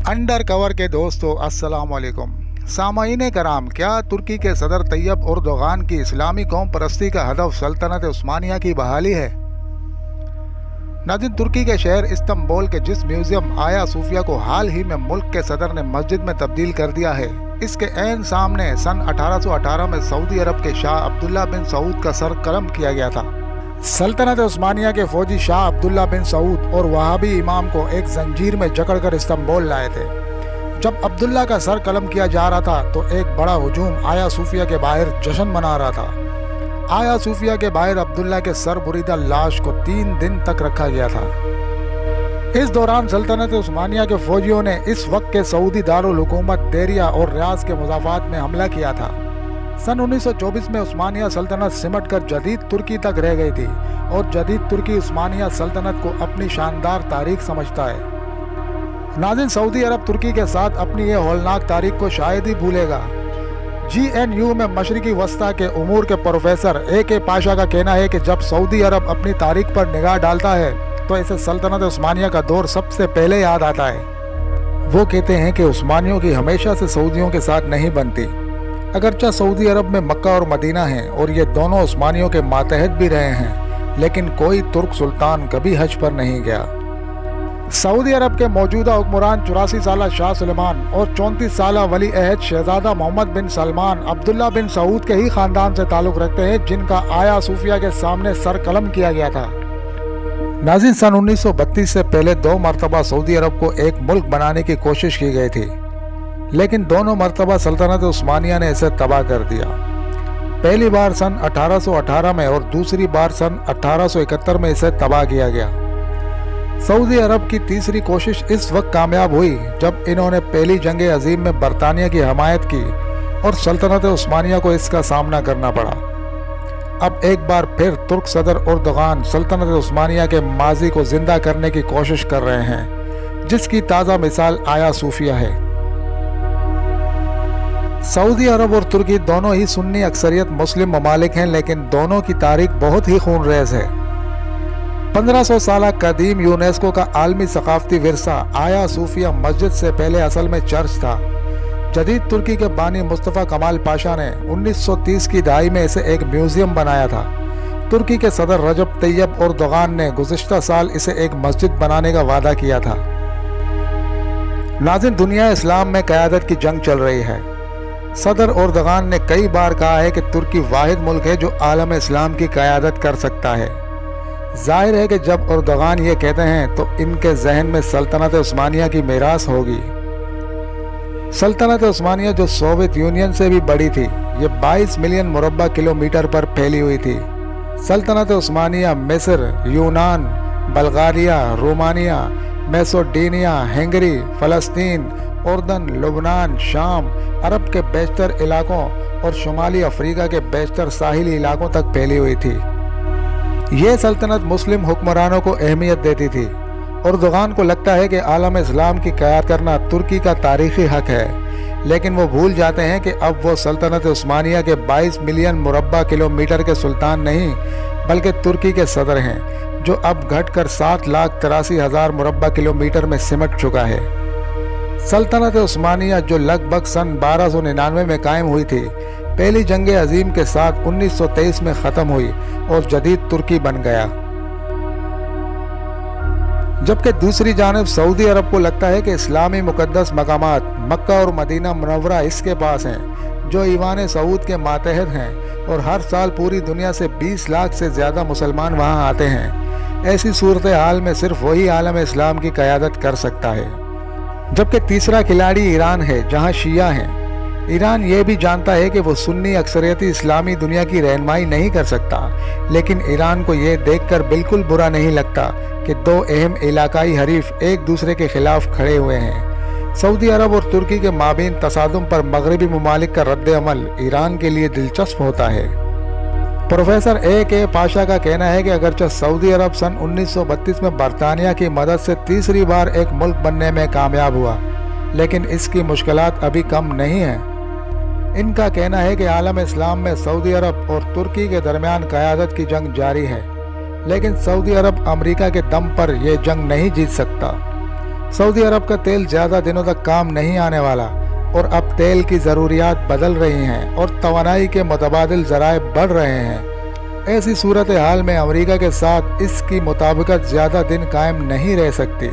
Under cover के दोस्तों अस्सलाम वालेकुम। सामाईन कराम, क्या तुर्की के सदर तैयब एर्दोगान की इस्लामी कौम परस्ती का हदफ सल्तनत उस्मानिया की बहाली है? नाज़रीन, तुर्की के शहर इस्तांबुल के जिस म्यूजियम आया सूफिया को हाल ही में मुल्क के सदर ने मस्जिद में तब्दील कर दिया है, इसके ऐन सामने सन 1818 में सऊदी अरब के शाह अब्दुल्ला बिन सऊद का सर कलम किया गया था। सल्तनत उस्मानिया के फौजी शाह अब्दुल्ला बिन सऊद और वहाबी इमाम को एक जंजीर में जकड़कर इस्तांबुल लाए थे। जब अब्दुल्ला का सर कलम किया जा रहा था तो एक बड़ा हुजूम आया सूफिया के बाहर जश्न मना रहा था। आया सूफिया के बाहर अब्दुल्ला के सर बुरीदा लाश को 3 दिन तक रखा गया था। इस दौरान सल्तनत उस्मानिया के फौजियों ने इस वक्त के सऊदी दारुल हुकूमत देरिया और रियाज के मुजाफात में हमला किया था। सन 1924 में उस्मानिया सल्तनत सिमट कर जदीद तुर्की तक रह गई थी और जदीद तुर्की उस्मानिया सल्तनत को अपनी शानदार तारीख समझता है। नाज़रीन, सऊदी अरब तुर्की के साथ अपनी ये हौलनाक तारीख को शायद ही भूलेगा। GNU में मशरिकी वस्ता के उमूर के प्रोफेसर AK पाशा का कहना है कि जब सऊदी अरब अपनी तारीख पर निगाह डालता है तो इसे सल्तनत उस्मानिया का दौर सबसे पहले याद आता है। वो कहते हैं कि उस्मानियों की हमेशा से सऊदियों के साथ नहीं बनती। अगरचा सऊदी अरब में मक्का और मदीना हैं और ये दोनों उस्मानियों के मातहत भी रहे हैं, लेकिन कोई तुर्क सुल्तान कभी हज पर नहीं गया। सऊदी अरब के मौजूदा हुक्मरान 84 साला शाह सुलेमान और 34 साला वली अहद शहजादा मोहम्मद बिन सलमान अब्दुल्ला बिन सऊद के ही खानदान से ताल्लुक़ रखते हैं, जिनका आया सूफिया के सामने सर कलम किया गया था। नाज़रीन, सन 1932 से पहले 2 मरतबा सऊदी अरब को एक मुल्क बनाने की कोशिश की गई थी, लेकिन दोनों मरतबा सल्तनत उस्मानिया ने इसे तबाह कर दिया। पहली बार सन 1818 में और दूसरी बार सन 1871 में इसे तबाह किया गया। सऊदी अरब की तीसरी कोशिश इस वक्त कामयाब हुई जब इन्होंने पहली जंग अजीम में बरतानिया की हमायत की और सल्तनत उस्मानिया को इसका सामना करना पड़ा। अब एक बार फिर तुर्क सदर एर्दोगान सल्तनत उस्मानिया के माजी को जिंदा करने की कोशिश कर रहे हैं, जिसकी ताज़ा मिसाल आया सूफिया है। सऊदी अरब और तुर्की दोनों ही सुन्नी अक्सरियत मुस्लिम ममालिक हैं, लेकिन दोनों की तारीख बहुत ही खूनरेज है। 1500 साल कदीम यूनेस्को का आलमी सकाफती विरसा आया सूफिया मस्जिद से पहले असल में चर्च था। जदीद तुर्की के बानी मुस्तफ़ा कमाल पाशा ने 1930 की दहाई में इसे एक म्यूजियम बनाया था। तुर्की के सदर रजब तैयब एर्दोगान ने गुज़िश्ता साल इसे एक मस्जिद बनाने का वादा किया था। नाज़रीन, दुनिया इस्लाम में क़यादत की जंग चल रही है। सदर एर्दोगान ने कई बार कहा है कि तुर्की वाहिद मुल्क है जो आलम इस्लाम की क़यादत कर सकता है। जाहिर है कि जब एर्दोगान ये कहते हैं तो इनके जहन में सल्तनत उस्मानिया की मीरास होगी। सल्तनत उस्मानिया जो सोवियत यूनियन से भी बड़ी थी, ये 22 मिलियन मुरब्बा किलोमीटर पर फैली हुई थी। सल्तनत उस्मानिया मिस्र, यूनान, बल्गारिया, रोमानिया, मैसेडोनिया, हंगरी, फ़लस्तीन, उर्दन, लुबनान, शाम, अरब के बेशतर इलाकों और शुमाली अफ्रीका के बेशतर साहिली इलाकों तक फैली हुई थी। ये सल्तनत मुस्लिम हुक्मरानों को अहमियत देती थी। एर्दोगान को लगता है कि आलम इस्लाम की क़यादत करना तुर्की का तारीख़ी हक है, लेकिन वो भूल जाते हैं कि अब वो सल्तनत उस्मानिया के 22 मिलियन मुरब्बा किलोमीटर के सुल्तान नहीं बल्कि तुर्की के सदर हैं, जो अब घटकर 7,83,000 मुरब्बा किलोमीटर में सिमट चुका है। सल्तनत उस्मानिया जो लगभग सन 1299 में कायम हुई थी, पहली जंग अजीम के साथ 1923 में ख़त्म हुई और जदीद तुर्की बन गया। जबकि दूसरी जानब सऊदी अरब को लगता है कि इस्लामी मुक़द्दस मकामात मक्का और मदीना मुनव्वरा इसके पास हैं, जो ईवान सऊद के मातहत हैं और हर साल पूरी दुनिया से 20 लाख से ज़्यादा मुसलमान वहाँ आते हैं। ऐसी सूरत हाल में सिर्फ वही आलम इस्लाम की क़यादत कर सकता है। जबकि तीसरा खिलाड़ी ईरान है, जहाँ शिया हैं। ईरान ये भी जानता है कि वो सुन्नी अक्सरियती इस्लामी दुनिया की रहनुमाई नहीं कर सकता, लेकिन ईरान को ये देखकर बिल्कुल बुरा नहीं लगता कि 2 अहम इलाकाई हरीफ एक दूसरे के खिलाफ खड़े हुए हैं। सऊदी अरब और तुर्की के माबीन तसादुम पर मगरबी ममालिक का रद्द अमल ईरान के लिए दिलचस्प होता है। प्रोफेसर AK पाशा का कहना है कि अगरचे सऊदी अरब सन 1932 में बरतानिया की मदद से तीसरी बार एक मुल्क बनने में कामयाब हुआ, लेकिन इसकी मुश्किलात अभी कम नहीं हैं। इनका कहना है कि आलम इस्लाम में सऊदी अरब और तुर्की के दरमियान क़यादत की जंग जारी है, लेकिन सऊदी अरब अमेरिका के दम पर यह जंग नहीं जीत सकता। सऊदी अरब का तेल ज़्यादा दिनों तक काम नहीं आने वाला और अब तेल की ज़रूरियात बदल रही हैं और तवानाई के मुतबादिल ज़राए बढ़ रहे हैं। ऐसी सूरत हाल में अमेरिका के साथ इसकी मुताबिकत ज़्यादा दिन कायम नहीं रह सकती।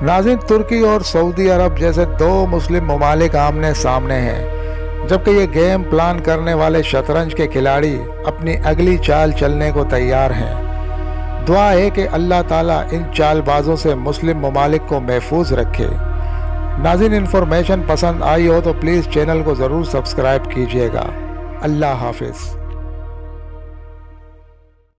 नाज़रीन, तुर्की और सऊदी अरब जैसे दो मुस्लिम ममालिक आमने सामने हैं, जबकि ये गेम प्लान करने वाले शतरंज के खिलाड़ी अपनी अगली चाल चलने को तैयार हैं। दुआ है कि अल्लाह ताला इन चालबाजों से मुस्लिम ममालिक को महफूज रखे। नाज़रीन, इन्फॉर्मेशन पसंद आई हो तो प्लीज़ चैनल को ज़रूर सब्सक्राइब कीजिएगा। अल्लाह हाफिज़।